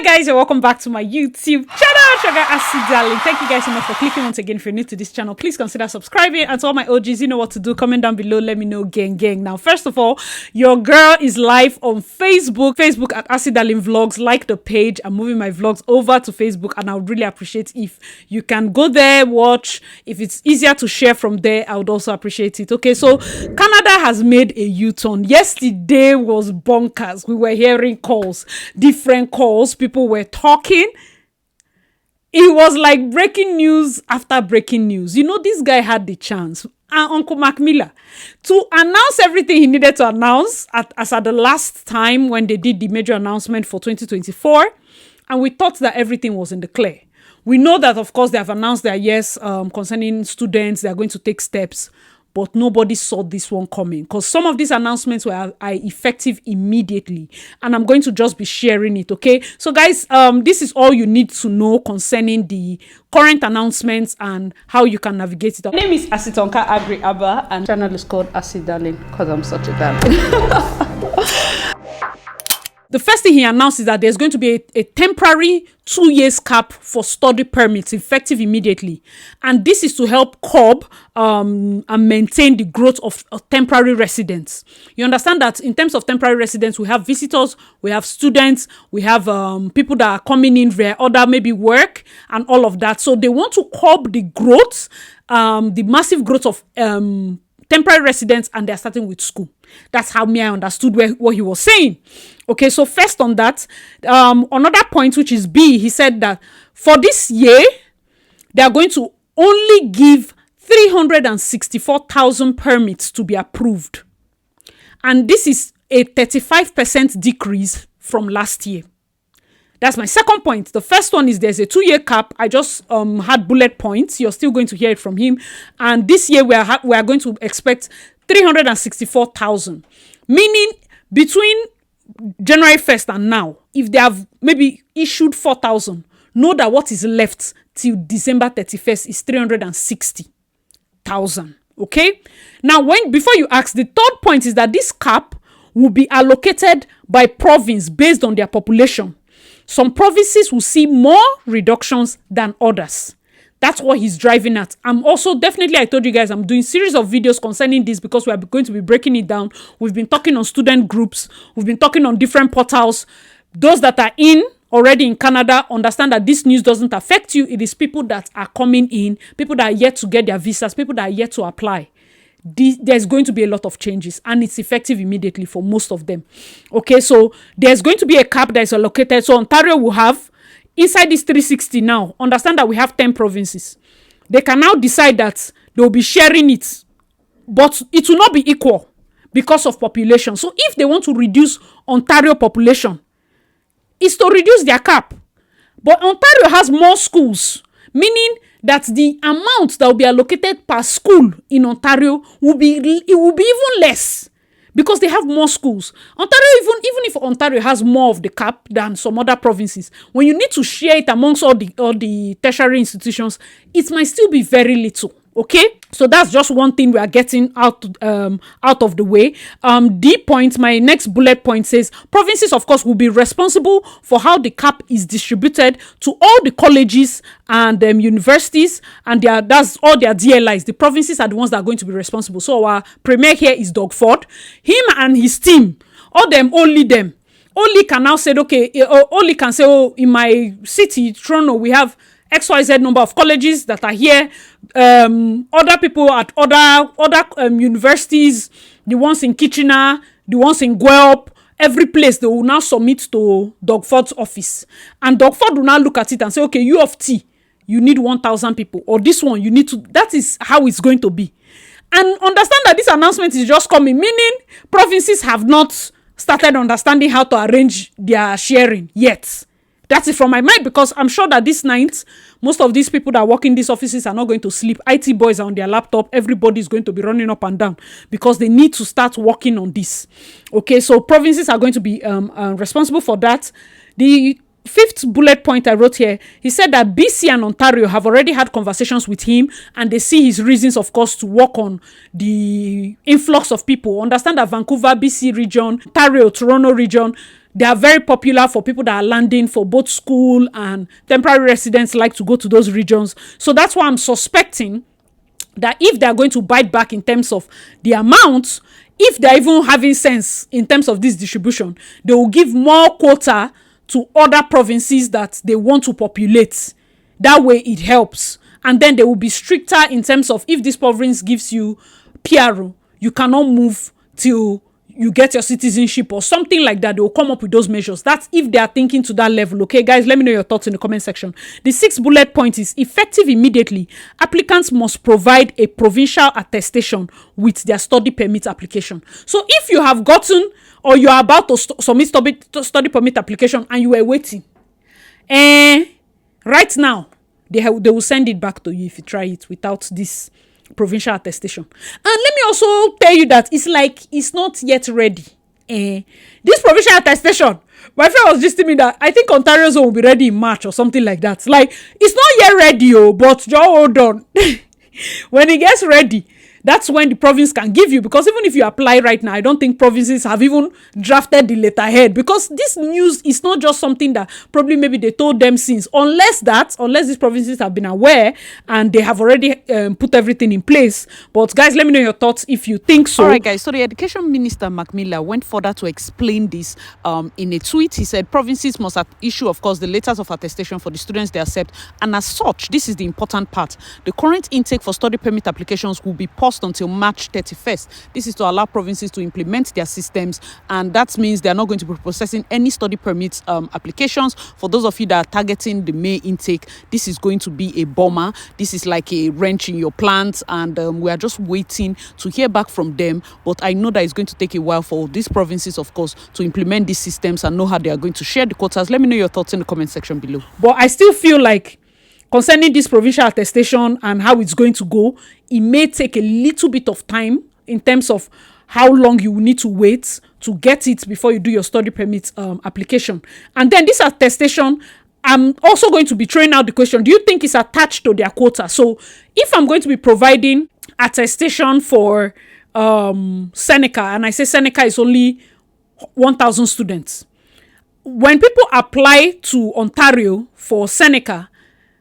guys, and welcome back to my YouTube channel, Sugar Acid Darling. Thank you guys so much for clicking once again. If you're new to this channel, please consider subscribing. And to all my OGs, you know what to do. Comment down below, let me know, gang. Now, first of all, your girl is live on Facebook at Acid Darling Vlogs. Like the page. I'm moving my vlogs over to Facebook, and I would really appreciate if you can go there, watch. If it's easier to share from there, I would also appreciate it. Okay, so Canada has made a U-turn. Yesterday was bonkers. We were hearing calls, different calls. People were talking. It was like breaking news after breaking news. You know, this guy had the chance, Uncle Marc Miller, to announce everything he needed to announce as at the last time when they did the major announcement for 2024. And we thought that everything was in the clear. We know that, of course, they have announced their yes concerning students. They are going to take steps. But nobody saw this one coming because some of these announcements are effective immediately. And I'm going to just be sharing it, okay? So, guys, this is all you need to know concerning the current announcements and how you can navigate it. My name is Asitonka Agri Abba, and the channel is called Acid Darling because I'm such a darling. The first thing he announced is that there's going to be a temporary 2 years cap for study permits effective immediately. And this is to help curb and maintain the growth of temporary residents. You understand that in terms of temporary residents, we have visitors, we have students, we have people that are coming in via other maybe work and all of that. So they want to curb the growth, the massive growth of temporary residents, and they're starting with school. That's how I understood what he was saying. Okay, so first on that, another point, which is B, he said that for this year, they are going to only give 364,000 permits to be approved. And this is a 35% decrease from last year. That's my second point. The first one is there's a 2 year cap. I just had bullet points. You're still going to hear it from him. And this year we are going to expect 364,000. Meaning between January 1st and now, if they have maybe issued 4,000, know that what is left till December 31st is 360,000. Okay? Now, before you ask, the third point is that this cap will be allocated by province based on their population. Some provinces will see more reductions than others. That's what he's driving at. I'm also definitely, I told you guys, I'm doing series of videos concerning this because we are going to be breaking it down. We've been talking on student groups. We've been talking on different portals. Those that are already in Canada understand that this news doesn't affect you. It is people that are coming in, people that are yet to get their visas, people that are yet to apply. There's going to be a lot of changes, and it's effective immediately for most of them. Okay, so there's going to be a cap that is allocated. So Ontario will have, inside this 360 now, understand that we have 10 provinces. They can now decide that they'll be sharing it, but it will not be equal because of population. So if they want to reduce Ontario population, it's to reduce their cap. But Ontario has more schools, meaning that the amount that will be allocated per school in Ontario will be even less because they have more schools. Ontario, even if Ontario has more of the cap than some other provinces, when you need to share it amongst all the tertiary institutions, it might still be very little. Okay, so that's just one thing we are getting out of the way. D point, my next bullet point says provinces, of course, will be responsible for how the cap is distributed to all the colleges and universities, and that's all their DLIs. The provinces are the ones that are going to be responsible. So our premier here is Doug Ford. Him and his team, only them. Only can now say, okay, only can say, oh, in my city, Toronto, we have XYZ number of colleges that are here. Other people at other universities, the ones in Kitchener, the ones in Guelph, every place they will now submit to Doug Ford's office. And Doug Ford will now look at it and say, okay, U of T, you need 1,000 people. Or this one, you need to, that is how it's going to be. And understand that this announcement is just coming, meaning provinces have not started understanding how to arrange their sharing yet. That's it from my mind, because I'm sure that this night, most of these people that work in these offices are not going to sleep. IT boys are on their laptop. Everybody is going to be running up and down because they need to start working on this. Okay, so provinces are going to be responsible for that. The fifth bullet point I wrote here, he said that BC and Ontario have already had conversations with him, and they see his reasons, of course, to work on the influx of people. Understand that Vancouver, BC region, Ontario, Toronto region, They are very popular for people that are landing for both school and temporary residents like to go to those regions. So that's why I'm suspecting that if they're going to bite back in terms of the amount, if they're even having sense in terms of this distribution, they will give more quota to other provinces that they want to populate. That way it helps. And then they will be stricter in terms of if this province gives you PRO, you cannot move till you get your citizenship or something like that. They will come up with those measures. That's if they are thinking to that level. Okay, guys, let me know your thoughts in the comment section. The 6th bullet point is effective immediately. Applicants must provide a provincial attestation with their study permit application. So if you have gotten or you are about to submit study permit application and you were waiting, right now, they will send it back to you if you try it without this provincial attestation. And let me also tell you that it's not yet ready. This provincial attestation, my friend was just telling me that I think Ontario zone will be ready in March or something like that. It's not yet ready, but just hold on. When it gets ready, that's when the province can give you, because even if you apply right now, I don't think provinces have even drafted the letterhead, because this news is not just something that probably maybe they told them since, unless these provinces have been aware and they have already put everything in place. But guys, let me know your thoughts if you think so. All right, guys, so the Education Minister Marc Miller went further to explain this in a tweet. He said provinces must issue, of course, the letters of attestation for the students they accept, and as such, this is the important part, the current intake for study permit applications will be paused until March 31st. This is to allow provinces to implement their systems, and that means they are not going to be processing any study permit applications. For those of you that are targeting the May intake, this is going to be a bomber. This is like a wrench in your plans, and we are just waiting to hear back from them. But I know that it's going to take a while for these provinces, of course, to implement these systems and know how they are going to share the quotas. Let me know your thoughts in the comment section below. But I still feel like concerning this provincial attestation and how it's going to go, it may take a little bit of time in terms of how long you will need to wait to get it before you do your study permit application. And then this attestation, I'm also going to be throwing out the question, do you think it's attached to their quota? So if I'm going to be providing attestation for Seneca, and I say Seneca is only 1,000 students, when people apply to Ontario for Seneca,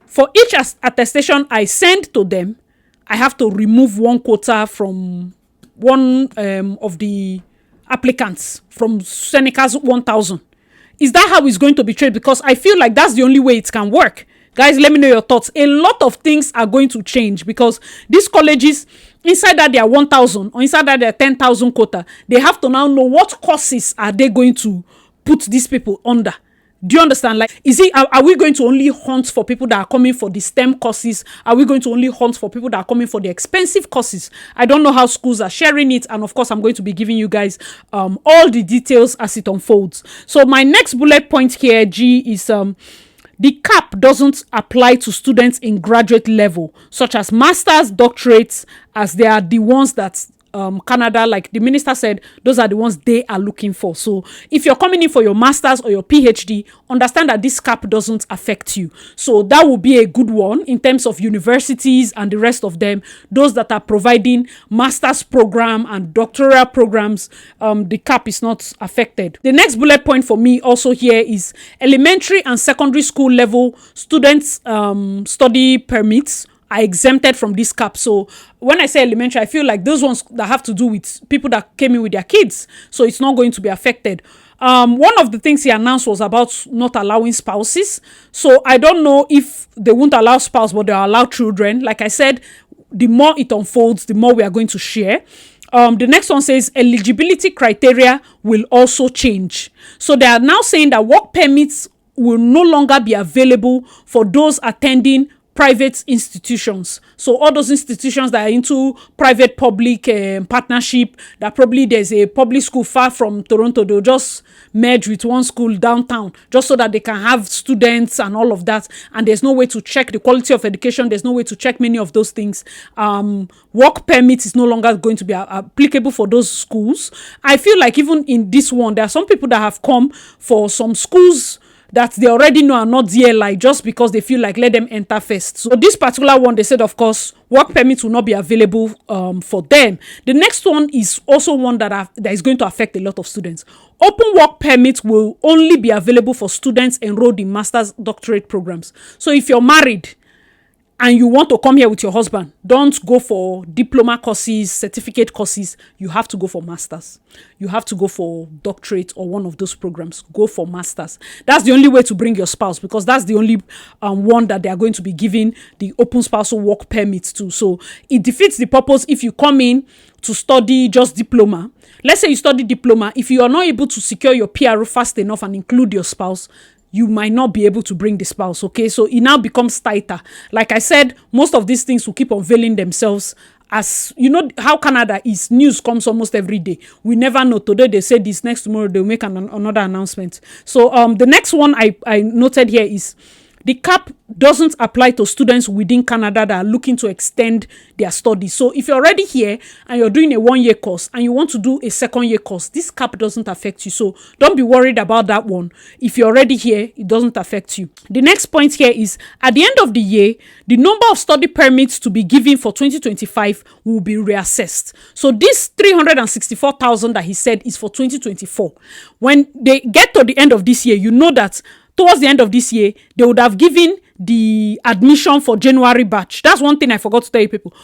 for each attestation I send to them, I have to remove one quota from one of the applicants from Seneca's 1,000. Is that how it's going to be treated? Because I feel like that's the only way it can work. Guys, let me know your thoughts. A lot of things are going to change because these colleges, inside that they are 1,000 or inside that they are 10,000 quota, they have to now know what courses are they going to put these people under. Do you understand? Like, are we going to only hunt for people that are coming for the STEM courses? Are we going to only hunt for people that are coming for the expensive courses? I don't know how schools are sharing it. And of course, I'm going to be giving you guys all the details as it unfolds. So my next bullet point here, G, is the cap doesn't apply to students in graduate level, such as masters, doctorates, as they are the ones that Canada, like the minister said, those are the ones they are looking for. So if you're coming in for your master's or your PhD, understand that this cap doesn't affect you. So that will be a good one in terms of universities and the rest of them. Those that are providing master's program and doctoral programs, the cap is not affected. The next bullet point for me also here is elementary and secondary school level students study permits are exempted from this cap. So when I say elementary, I feel like those ones that have to do with people that came in with their kids, so it's not going to be affected. One of the things he announced was about not allowing spouses. So I don't know if they won't allow spouse, but they'll allow children. Like I said, the more it unfolds, the more we are going to share. The next one says eligibility criteria will also change. So they are now saying that work permits will no longer be available for those attending private institutions. So all those institutions that are into private-public partnership, that probably there's a public school far from Toronto, they'll just merge with one school downtown just so that they can have students and all of that. And there's no way to check the quality of education. There's no way to check many of those things. Work permit is no longer going to be applicable for those schools. I feel like even in this one, there are some people that have come for some schools that they already know are not DLI just because they feel like let them enter first. So this particular one, they said, of course, work permits will not be available for them. The next one is also one that is going to affect a lot of students. Open work permits will only be available for students enrolled in master's doctorate programs. So if you're married and you want to come here with your husband, don't go for diploma courses, certificate courses. You have to go for masters. You have to go for doctorate or one of those programs. Go for masters. That's the only way to bring your spouse, because that's the only one that they are going to be giving the open spousal work permits to. So it defeats the purpose if you come in to study just diploma. Let's say you study diploma. If you are not able to secure your PRO fast enough and include your spouse, you might not be able to bring the spouse, okay? So it now becomes tighter. Like I said, most of these things will keep unveiling themselves. As you know how Canada is, news comes almost every day. We never know. Today they say this, next tomorrow they'll make another announcement. So the next one I noted here is the cap doesn't apply to students within Canada that are looking to extend their studies. So if you're already here and you're doing a 1-year course and you want to do a 2nd-year course, this cap doesn't affect you. So don't be worried about that one. If you're already here, it doesn't affect you. The next point here is at the end of the year, the number of study permits to be given for 2025 will be reassessed. So this 364,000 that he said is for 2024. When they get to the end of this year, you know that towards the end of this year, they would have given the admission for January batch. That's one thing I forgot to tell you people.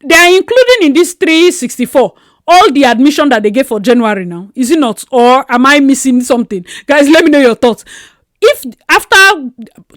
They are including in this 364 all the admission that they gave for January now. Is it not? Or am I missing something? Guys, let me know your thoughts. If after,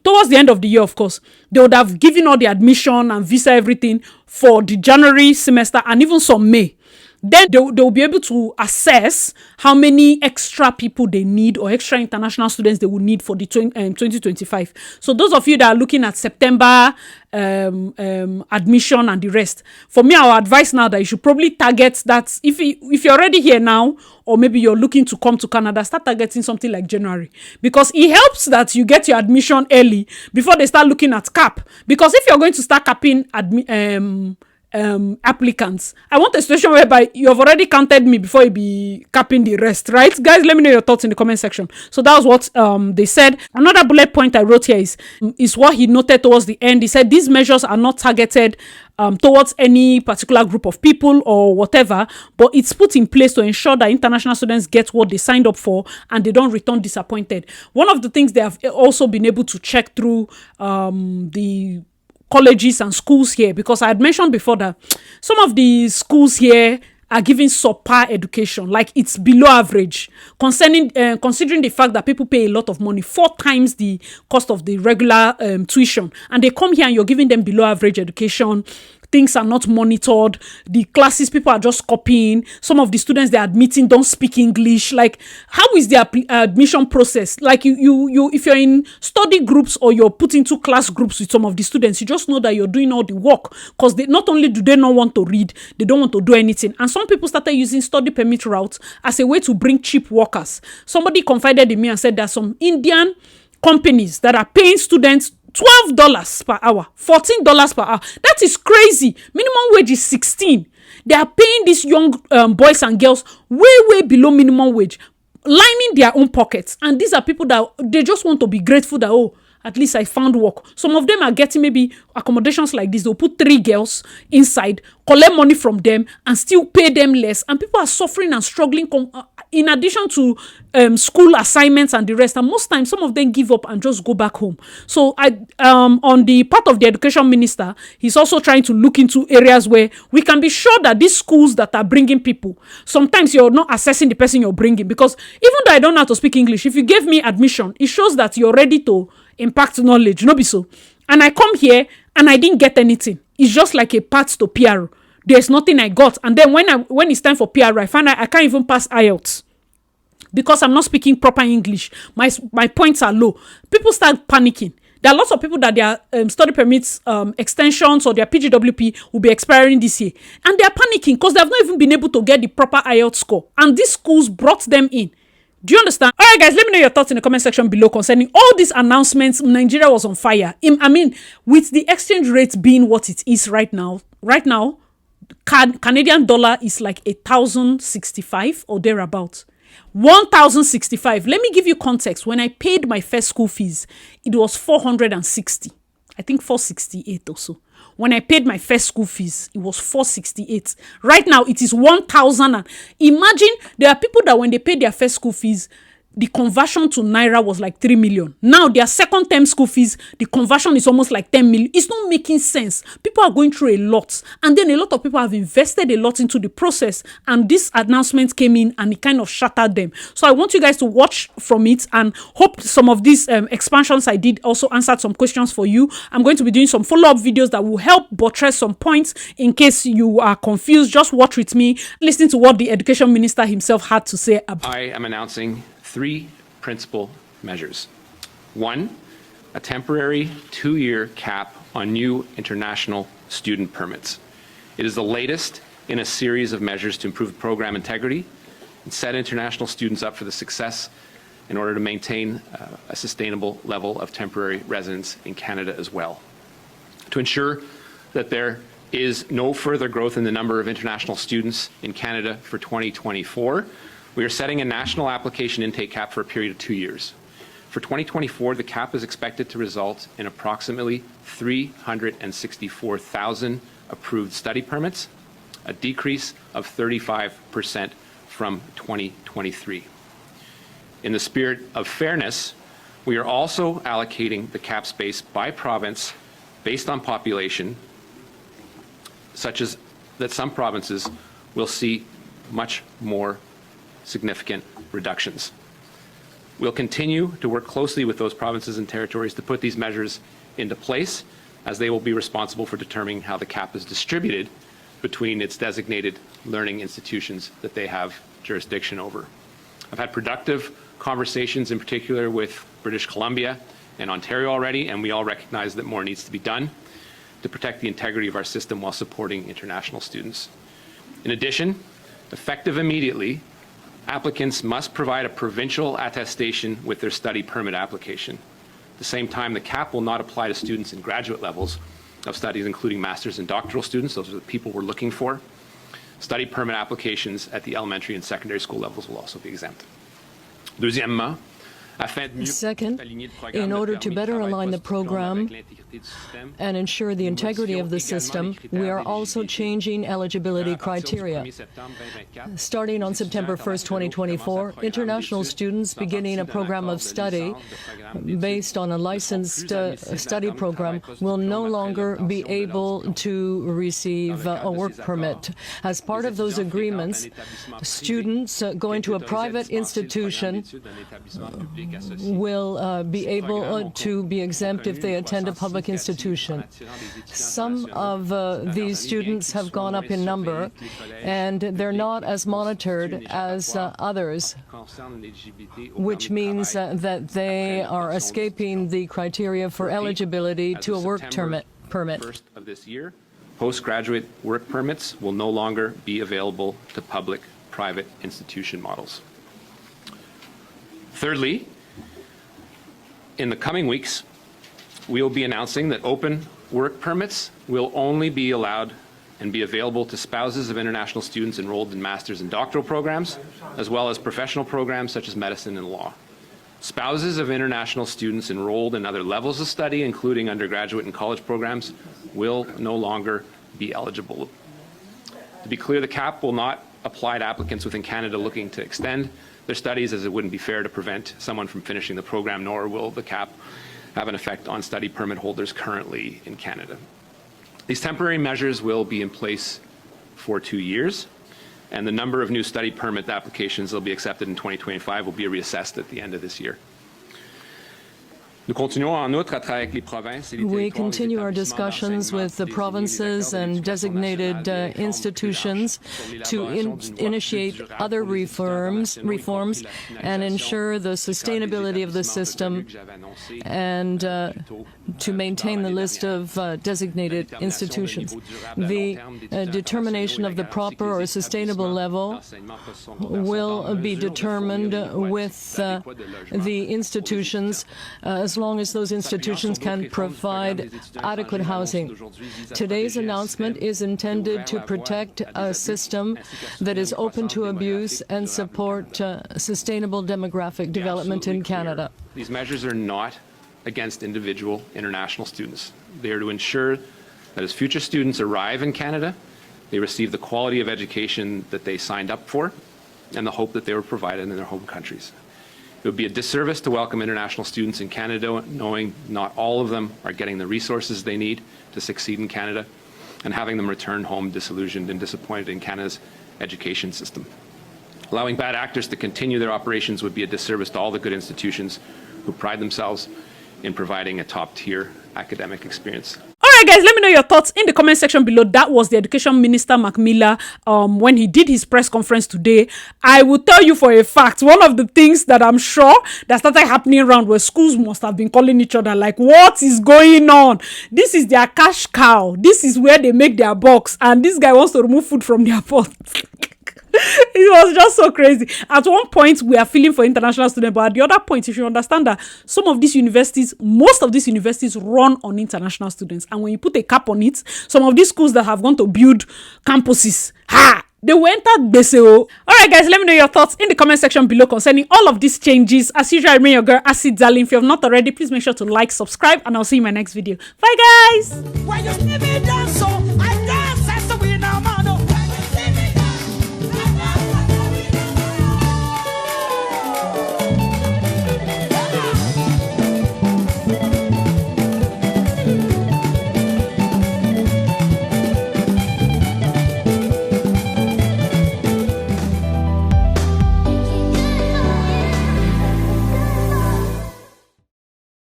towards the end of the year, of course, they would have given all the admission and visa, everything for the January semester and even some May. Then they will be able to assess how many extra people they need or extra international students they will need for the 2025. So those of you that are looking at September admission and the rest, for me, I would advise now that you should probably target that. If you're already here now, or maybe you're looking to come to Canada, start targeting something like January, because it helps that you get your admission early before they start looking at cap. Because if you're going to start capping applicants, I want a situation whereby you have already counted me before you be capping the rest, right? Guys, let me know your thoughts in the comment section. So that was what they said. Another bullet point I wrote here is what he noted towards the end. He said these measures are not targeted towards any particular group of people or whatever, but it's put in place to ensure that international students get what they signed up for and they don't return disappointed. One of the things they have also been able to check through the colleges and schools here, because I had mentioned before that some of the schools here are giving subpar education, like it's below average, considering the fact that people pay a lot of money, 4 times the cost of the regular tuition, and they come here and you're giving them below average education. Things are not monitored. The classes, people are just copying. Some of the students they're admitting don't speak English. Like, how is their admission process? Like, you if you're in study groups or you're put into class groups with some of the students, you just know that you're doing all the work, because they not only do they not want to read, they don't want to do anything. And some people started using study permit routes as a way to bring cheap workers. Somebody confided in me and said there's some Indian companies that are paying students $12 per hour, $14 per hour. That is crazy. Minimum wage is 16. They are paying these young boys and girls way below minimum wage, lining their own pockets. And these are people that they just want to be grateful that, oh, at least I found work. Some of them are getting maybe accommodations like this. They'll put 3 girls inside, collect money from them, and still pay them less. And people are suffering and struggling in addition to school assignments and the rest. And most times, some of them give up and just go back home. So on the part of the education minister, he's also trying to look into areas where we can be sure that these schools that are bringing people, sometimes you're not assessing the person you're bringing. Because even though I don't know how to speak English, if you gave me admission, it shows that you're ready to impact knowledge, no be so. And I come here and I didn't get anything. It's just like a path to PR. There's nothing I got. And then when it's time for PR, I find out I can't even pass IELTS because I'm not speaking proper English. My points are low. People start panicking. There are lots of people that their study permits extensions or their PGWP will be expiring this year. And they're panicking because they've not even been able to get the proper IELTS score. And these schools brought them in. Do you understand? All right, guys, let me know your thoughts in the comment section below concerning all these announcements. Nigeria was on fire. I mean, with the exchange rate being what it is right now, Canadian dollar is like 1,065 or thereabout. 1,065. Let me give you context. When I paid my first school fees, it was 460. I think 468 or so. When I paid my first school fees, it was 468. Right now, it is 1,000. And imagine there are people that when they pay their first school fees, the conversion to Naira was like 3 million. Now, their second term school fees, the conversion is almost like 10 million. It's not making sense. People are going through a lot. And then a lot of people have invested a lot into the process. And this announcement came in and it kind of shattered them. So I want you guys to watch from it and hope some of these expansions I did also answered some questions for you. I'm going to be doing some follow-up videos that will help buttress some points in case you are confused. Just watch with me, listen to what the education minister himself had to say about. I am announcing 3 principal measures. 1, a temporary 2-year cap on new international student permits. It is the latest in a series of measures to improve program integrity and set international students up for the success in order to maintain a sustainable level of temporary residence in Canada as well. To ensure that there is no further growth in the number of international students in Canada for 2024, we are setting a national application intake cap for a period of 2 years. For 2024, the cap is expected to result in approximately 364,000 approved study permits, a decrease of 35% from 2023. In the spirit of fairness, we are also allocating the cap space by province based on population, such as that some provinces will see much more significant reductions. We'll continue to work closely with those provinces and territories to put these measures into place, as they will be responsible for determining how the cap is distributed between its designated learning institutions that they have jurisdiction over. I've had productive conversations, in particular with British Columbia and Ontario already, and we all recognize that more needs to be done to protect the integrity of our system while supporting international students. In addition, effective immediately, applicants must provide a provincial attestation with their study permit application. At the same time, the cap will not apply to students in graduate levels of studies, including master's and doctoral students. Those are the people we're looking for. Study permit applications at the elementary and secondary school levels will also be exempt. Deuxièmement, Second, in order to better align the program and ensure the integrity of the system, we are also changing eligibility criteria. Starting on September 1st, 2024, international students beginning a program of study based on a licensed study program will no longer be able to receive a work permit. As part of those agreements, students going to a private institution will be able to be exempt if they attend a public institution. Some of these students have gone up in number, and they're not as monitored as others, which means that they are escaping the criteria for eligibility to a work permit. First of this year, postgraduate work permits will no longer be available to public-private institution models. Thirdly, in the coming weeks, we will be announcing that open work permits will only be allowed and be available to spouses of international students enrolled in master's and doctoral programs, as well as professional programs such as medicine and law. Spouses of international students enrolled in other levels of study, including undergraduate and college programs, will no longer be eligible. To be clear, the cap will not apply to applicants within Canada looking to extend their studies, as it wouldn't be fair to prevent someone from finishing the program, nor will the cap have an effect on study permit holders currently in Canada. These temporary measures will be in place for 2 years, and the number of new study permit applications that will be accepted in 2025 will be reassessed at the end of this year. We continue our discussions with the provinces and designated institutions to initiate other reforms and ensure the sustainability of the system and to maintain the list of designated institutions. The determination of the proper or sustainable level will be determined with the institutions as long as those institutions can provide adequate housing. Today's announcement is intended to protect a system that is open to abuse and support sustainable demographic development in Canada. These measures are not against individual international students. They are to ensure that as future students arrive in Canada, they receive the quality of education that they signed up for and the hope that they were provided in their home countries. It would be a disservice to welcome international students in Canada knowing not all of them are getting the resources they need to succeed in Canada and having them return home disillusioned and disappointed in Canada's education system. Allowing bad actors to continue their operations would be a disservice to all the good institutions who pride themselves in providing a top-tier academic experience. All right, guys, let me know your thoughts in the comment section below. That was the Education Minister, Marc Miller, when he did his press conference today. I will tell you for a fact, one of the things that I'm sure that started happening around where schools must have been calling each other like, what is going on? This is their cash cow. This is where they make their bucks. And this guy wants to remove food from their pot. It was just so crazy. At one point, we are feeling for international students, but at the other point, you should understand that some of these universities, most of these universities run on international students. And when you put a cap on it, some of these schools that have gone to build campuses, they will enter BSO. Alright, guys, let me know your thoughts in the comment section below concerning all of these changes. As usual, I remain your girl, Acid Darling. If you have not already, please make sure to like, subscribe, and I'll see you in my next video. Bye, guys!